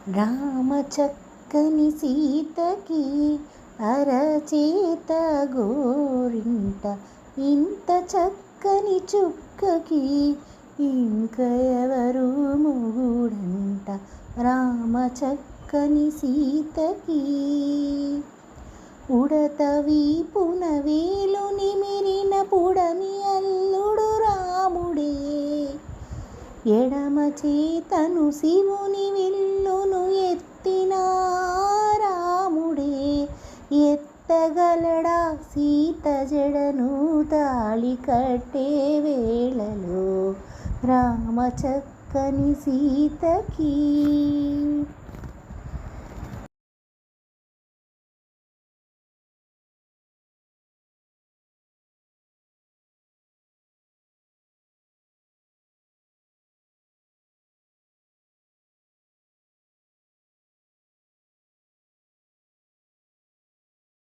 రామ చక్కని సీతకి అరచేత గోరింట ఇంత చక్కని చుక్కకి ఇంక ఎవరు మొగుడంట. రామ చక్కని సీతకి ఉడత వీపున వేలు నిమిరిన పుడమి అల్లుడు రాముడే. ఎడమ చేతను శివుని విల్లును ఎత్తిన రాముడే. ఎత్తగలడా సీత జడను తాళి కట్టే వేళలో రామ చక్కని సీతకి.